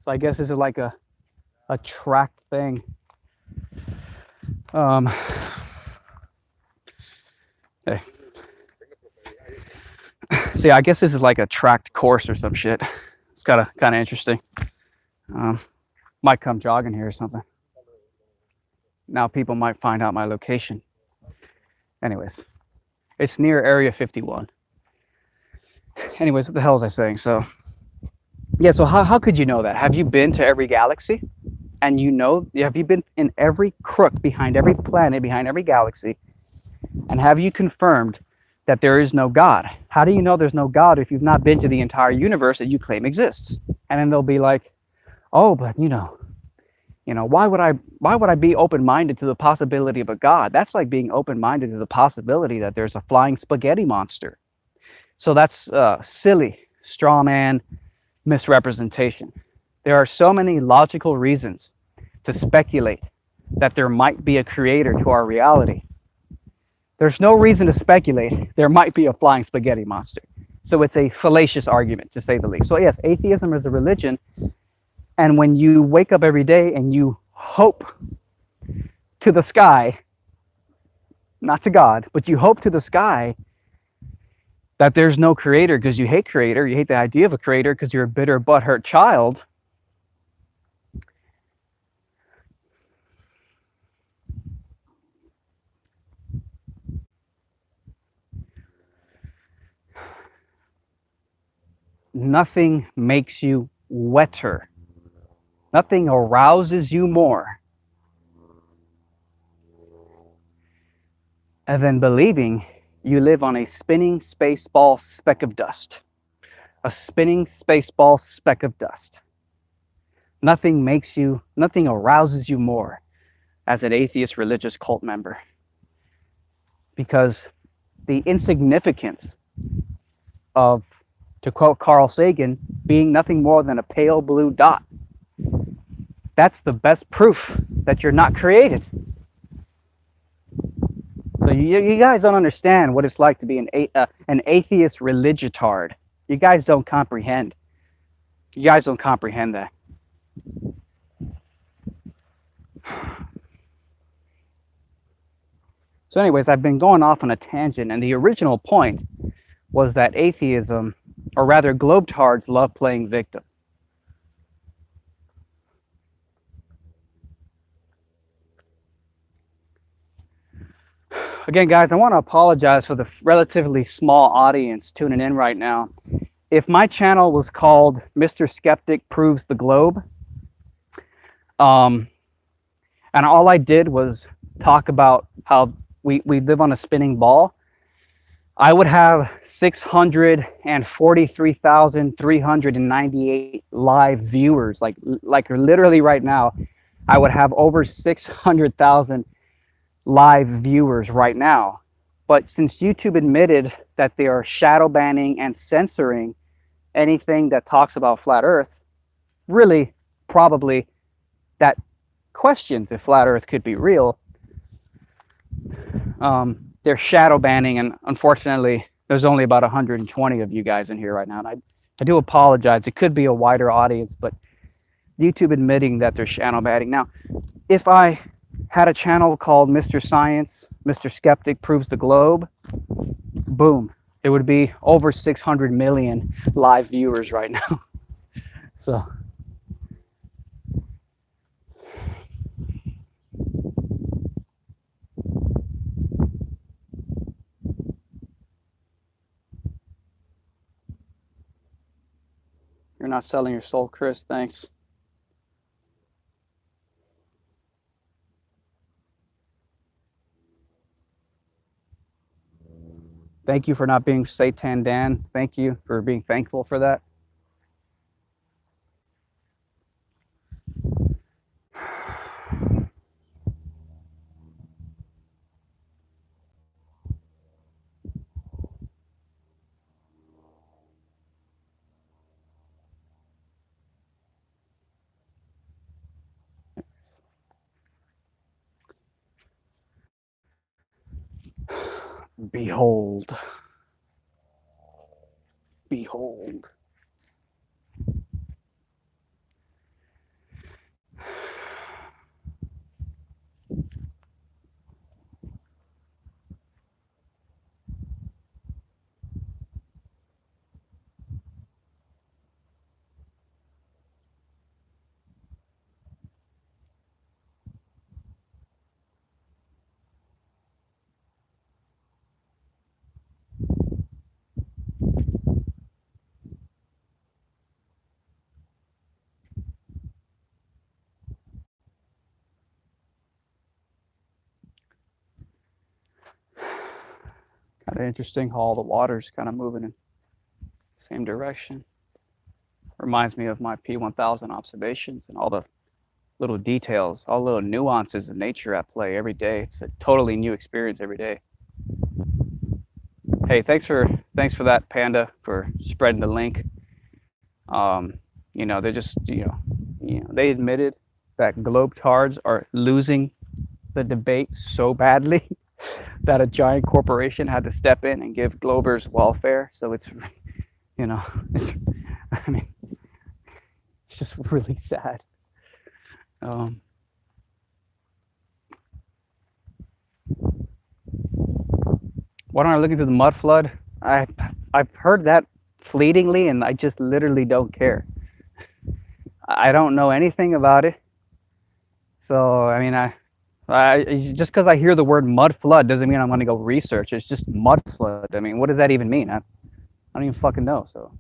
So I guess this is like a tracked thing. Hey. So yeah, I guess this is like a tracked course or some shit. It's kind of interesting. Might come jogging here or something. Now people might find out my location. Anyways, it's near Area 51. Anyways, what the hell was I saying? So, yeah, so how could you know that? Have you been to every galaxy? And have you been in every crook behind every planet, behind every galaxy? And have you confirmed that there is no God? How do you know there's no God if you've not been to the entire universe that you claim exists? And then they'll be like, oh, but why would I be open-minded to the possibility of a God? That's like being open-minded to the possibility that there's a flying spaghetti monster. So that's silly, straw man misrepresentation. There are so many logical reasons to speculate that there might be a creator to our reality. There's no reason to speculate there might be a flying spaghetti monster. So it's a fallacious argument, to say the least. So yes, atheism is a religion. And when you wake up every day and you hope to the sky, not to God, but you hope to the sky that there's no creator because you hate creator, you hate the idea of a creator because you're a bitter, butthurt child, nothing makes you wetter. Nothing arouses you more than believing you live on a spinning space ball speck of dust. A spinning space ball speck of dust. Nothing arouses you more as an atheist religious cult member. Because the insignificance of, to quote Carl Sagan, being nothing more than a pale blue dot. That's the best proof that you're not created. So you guys don't understand what it's like to be an atheist religitard. You guys don't comprehend. You guys don't comprehend that. So anyways, I've been going off on a tangent, and the original point was that atheism, or rather globetards, love playing victim. Again, guys, I want to apologize for the relatively small audience tuning in right now. If my channel was called Mr. Skeptic Proves the Globe, and all I did was talk about how we live on a spinning ball, I would have 643,398 live viewers. Like literally right now, I would have over 600,000 live viewers right now. But since YouTube admitted that they are shadow banning and censoring anything that talks about flat Earth, really probably that questions if flat Earth could be real, they're shadow banning, and unfortunately there's only about 120 of you guys in here right now, and I do apologize. It could be a wider audience, but YouTube admitting that they're shadow banning. Now, if I had a channel called Mr. Science, Mr. Skeptic Proves the Globe, boom, it would be over 600 million live viewers right now. So you're not selling your soul, Chris. Thanks. Thank you for not being Satan Dan. Thank you for being thankful for that. Behold. Behold. Kind of interesting how all the water's kind of moving in the same direction. Reminds me of my P1000 observations and all the little details, all the little nuances of nature at play every day. It's a totally new experience every day. Hey, thanks for that, Panda, for spreading the link. You know, they just they admitted that globetards are losing the debate so badly that a giant corporation had to step in and give Globers welfare. So it's, you know, it's, I mean, it's just really sad. Why don't I look into the mud flood? I've heard that fleetingly, and I just literally don't care. I don't know anything about it. So I mean, I just because I hear the word mud flood doesn't mean I'm going to go research. It's just mud flood. I mean, what does that even mean? I don't even fucking know. So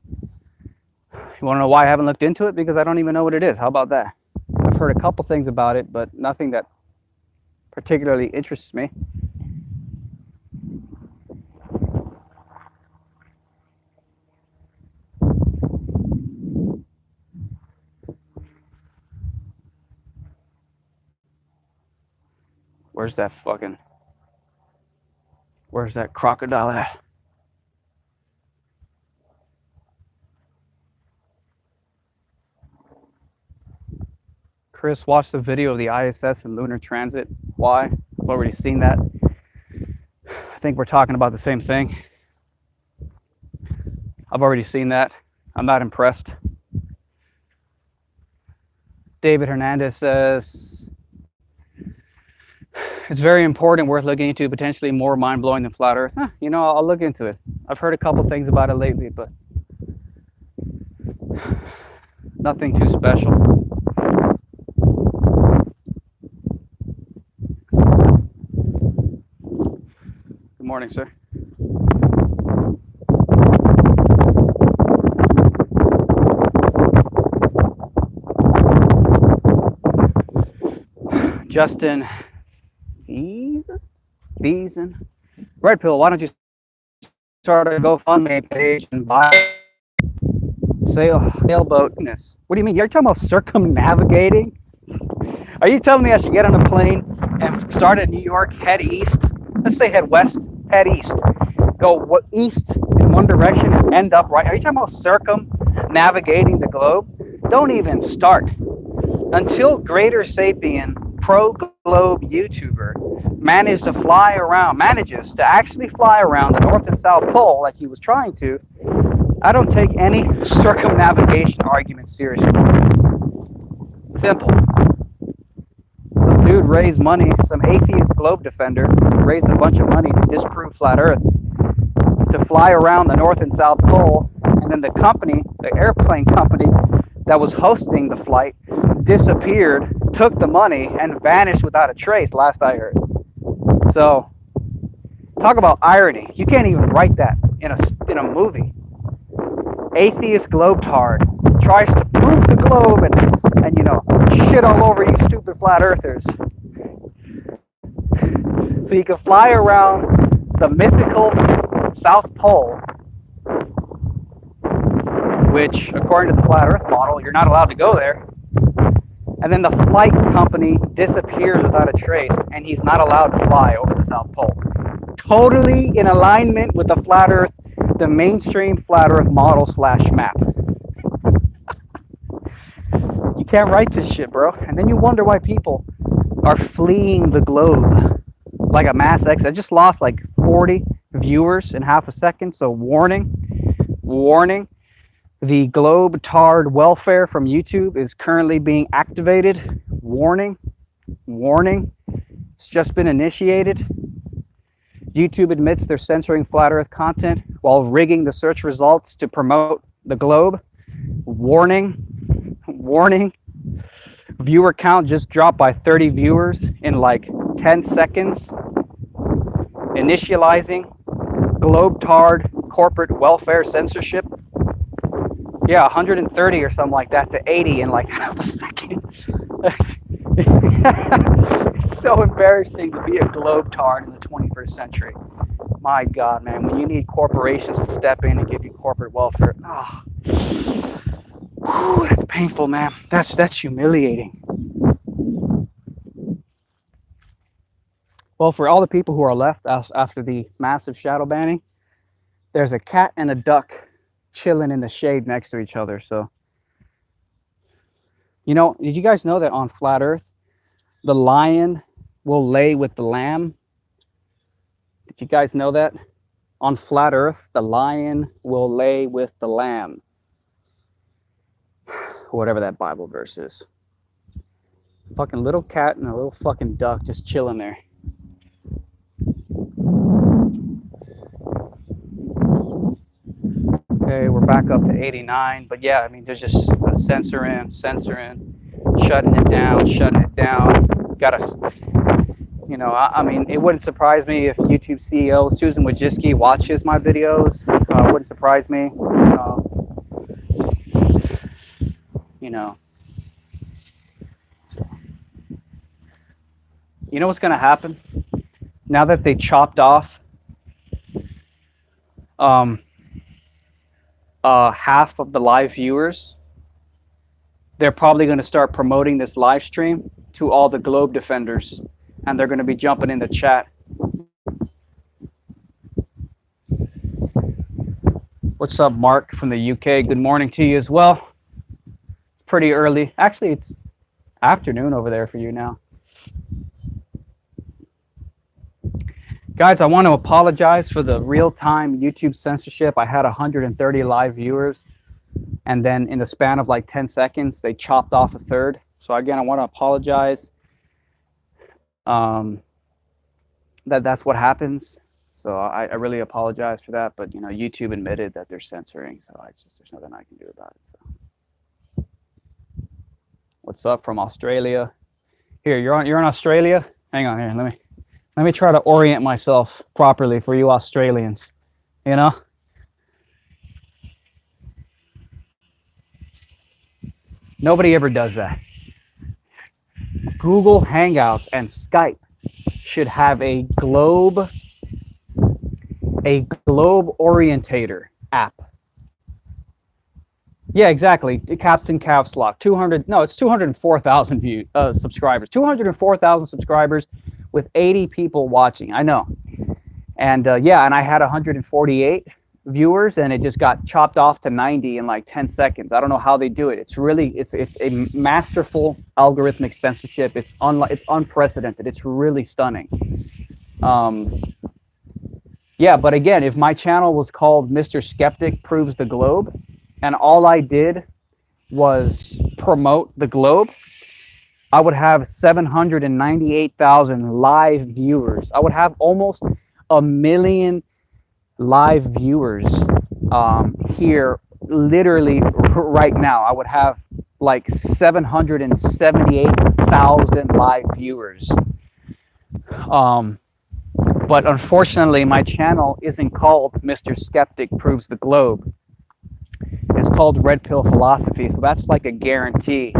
you want to know why I haven't looked into it? Because I don't even know what it is. How about that? I've heard a couple things about it, but nothing that particularly interests me. Where's that fucking... Where's that crocodile at? Chris, watch the video of the ISS and lunar transit. Why? I've already seen that. I think we're talking about the same thing. I've already seen that. I'm not impressed. David Hernandez says, it's very important, worth looking into, potentially more mind-blowing than flat Earth. You know, I'll look into it. I've heard a couple things about it lately, but nothing too special. Good morning, sir. Justin Thiessen? Red Pill, why don't you start a GoFundMe page and buy sailboatness? What do you mean? You're talking about circumnavigating? Are you telling me I should get on a plane and start at New York, head east? Let's say head west, head east. Go east in one direction and end up right. Are you talking about circumnavigating the globe? Don't even start. Until Greater Sapien Pro Globe YouTuber manages to actually fly around the North and South Pole like he was trying to, I don't take any circumnavigation argument seriously. Simple. Some dude raised money, some atheist globe defender raised a bunch of money to disprove flat Earth, to fly around the North and South Pole, and then the airplane company that was hosting the flight disappeared, took the money, and vanished without a trace, last I heard. So, talk about irony. You can't even write that in a movie. Atheist globetard tries to prove the globe and you know, shit all over you stupid flat earthers. So he can fly around the mythical South Pole, which, according to the flat earth model, you're not allowed to go there. And then the flight company disappears without a trace, and he's not allowed to fly over the South Pole. Totally in alignment with the flat earth, the mainstream flat earth model / map. You can't write this shit, bro. And then you wonder why people are fleeing the globe like a mass exodus. I just lost like 40 viewers in half a second, so warning. The globe-tard welfare from YouTube is currently being activated. Warning. It's just been initiated. YouTube admits they're censoring flat earth content while rigging the search results to promote the globe. Warning. Viewer count just dropped by 30 viewers in like 10 seconds. Initializing globe-tard corporate welfare censorship. Yeah, 130 or something like that to 80 in like half a second. It's so embarrassing to be a globe-tard in the 21st century. My God, man, when you need corporations to step in and give you corporate welfare, that's painful, man. That's humiliating. Well, for all the people who are left after the massive shadow banning, there's a cat and a duck chilling in the shade next to each other. So, you know, did you guys know that on flat earth the lion will lay with the lamb? Did you guys know that? On flat earth the lion will lay with the lamb. Whatever that Bible verse is. Fucking little cat and a little fucking duck just chilling there. Okay, we're back up to 89, but yeah, I mean, there's just a censoring, shutting it down. Got us, you know, I mean, it wouldn't surprise me if YouTube CEO Susan Wojcicki watches my videos. Wouldn't surprise me. You know what's going to happen now that they chopped off half of the live viewers? They're probably going to start promoting this live stream to all the globe defenders, and they're going to be jumping in the chat. What's up, Mark from the UK? Good morning to you as well. Pretty early. Actually, it's afternoon over there for you now. Guys, I want to apologize for the real-time YouTube censorship. I had 130 live viewers, and then in the span of like 10 seconds, they chopped off a third. So again, I want to apologize. That's what happens. So I really apologize for that. But you know, YouTube admitted that they're censoring, so there's nothing I can do about it. So, what's up from Australia? Here, you're in Australia. Hang on here. Let me try to orient myself properly for you Australians. You know. Nobody ever does that. Google Hangouts and Skype should have a globe orientator app. Yeah, exactly. Caps in caps lock. 200. No, it's 204,000 subscribers. 204,000 subscribers with 80 people watching. I know. And yeah, and I had 148 viewers, and it just got chopped off to 90 in like 10 seconds. I don't know how they do it. It's a masterful algorithmic censorship. It's unprecedented. It's really stunning. Yeah, but again, if my channel was called Mr. Skeptic Proves the Globe, and all I did was promote the globe, I would have 798,000 live viewers. I would have almost 1 million live viewers here literally right now. I would have like 778,000 live viewers. But unfortunately, my channel isn't called Mr. Skeptic Proves the Globe. It's called Red Pill Philosophy. So that's like a guarantee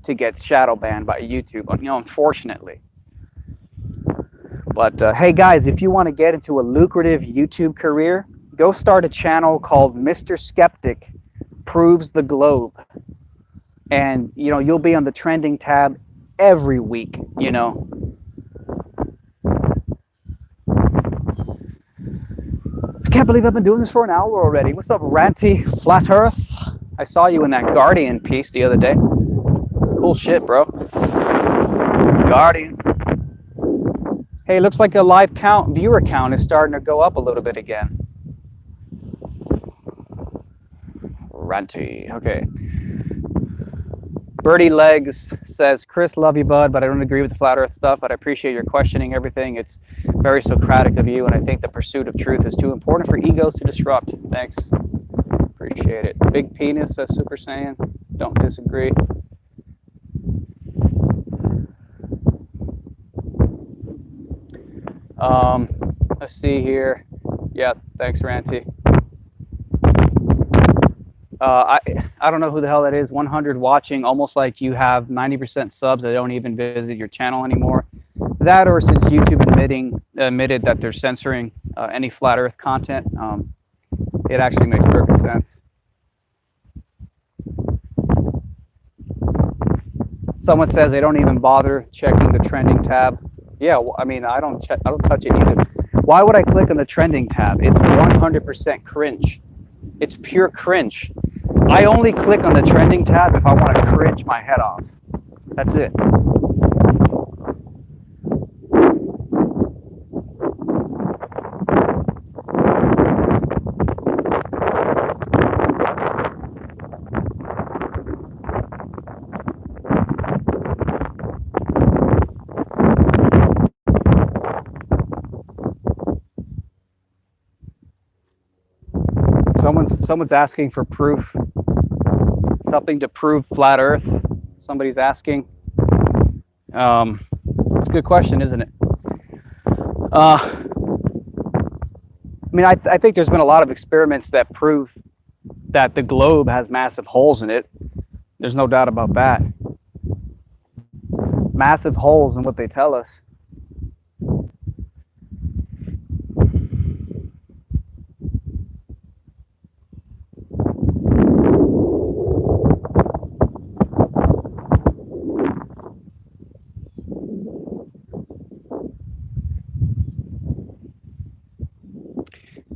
to get shadow banned by YouTube, you know, unfortunately. But hey guys, if you want to get into a lucrative YouTube career, go start a channel called Mr. Skeptic Proves the Globe. And, you know, you'll be on the trending tab every week, you know. I can't believe I've been doing this for an hour already. What's up, Ranty Flat Earth? I saw you in that Guardian piece the other day. Cool shit, bro. Guardian. Hey, looks like a live viewer count is starting to go up a little bit again. Ranty. Okay. Birdie Legs says, Chris, love you, bud, but I don't agree with the flat earth stuff, but I appreciate your questioning everything. It's very Socratic of you, and I think the pursuit of truth is too important for egos to disrupt. Thanks. Appreciate it. Big Penis says Super Saiyan. Don't disagree. Let's see here. Yeah, thanks, Ranty. I don't know who the hell that is. 100 watching, almost like you have 90% subs that don't even visit your channel anymore. That, or since YouTube admitted that they're censoring any flat Earth content, it actually makes perfect sense. Someone says they don't even bother checking the trending tab. Yeah, well, I mean, I don't touch it either. Why would I click on the trending tab? It's 100% cringe. It's pure cringe. I only click on the trending tab if I want to cringe my head off. That's it. Someone's asking for proof. Something to prove flat Earth. Somebody's asking. It's a good question, isn't it? I mean, I think there's been a lot of experiments that prove that the globe has massive holes in it. There's no doubt about that. Massive holes in what they tell us.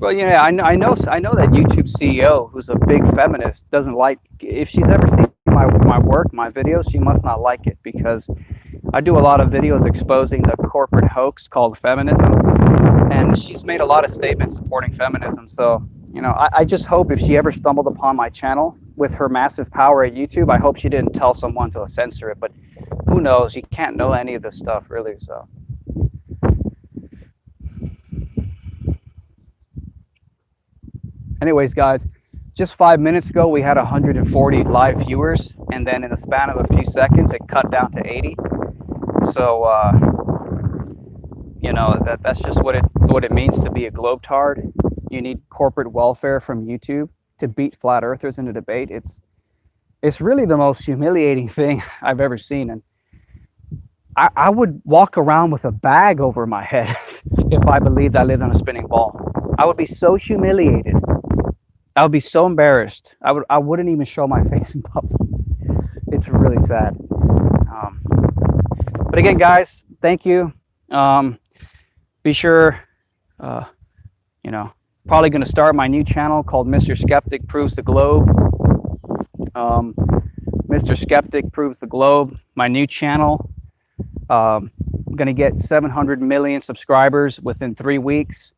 Well, yeah, I know that YouTube CEO, who's a big feminist, doesn't like. If she's ever seen my work, my videos, she must not like it because I do a lot of videos exposing the corporate hoax called feminism, and she's made a lot of statements supporting feminism. So, you know, I just hope if she ever stumbled upon my channel with her massive power at YouTube, I hope she didn't tell someone to censor it. But who knows? You can't know any of this stuff, really. So. Anyways, guys, just 5 minutes ago, we had 140 live viewers, and then in the span of a few seconds, it cut down to 80. So, you know, that's just what it means to be a globetard. You need corporate welfare from YouTube to beat flat earthers in a debate. It's really the most humiliating thing I've ever seen, and I would walk around with a bag over my head if I believed I lived on a spinning ball. I would be so humiliated. I would be so embarrassed. I wouldn't even show my face in public. It's really sad. But again, guys, thank you. Be sure, you know, probably going to start my new channel called Mr. Skeptic Proves the Globe. Mr. Skeptic Proves the Globe. My new channel. I'm going to get 700 million subscribers within 3 weeks.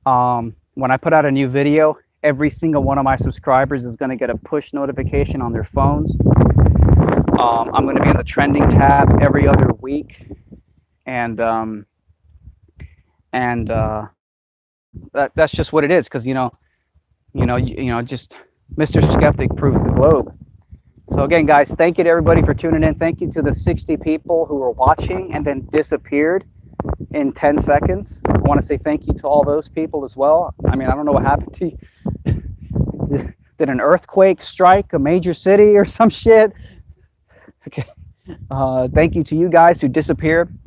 When I put out a new video, every single one of my subscribers is going to get a push notification on their phones. I'm going to be in the trending tab every other week, and that's just what it is. Because you know, just Mr. Skeptic Proves the Globe. So again, guys, thank you to everybody for tuning in. Thank you to the 60 people who were watching and then disappeared in 10 seconds. I want to say thank you to all those people as well. I mean, I don't know what happened to you. Did an earthquake strike a major city or some shit? Okay. Thank you to you guys who disappeared.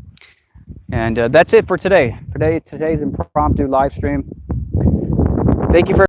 And that's it for today. Today's impromptu live stream. Thank you for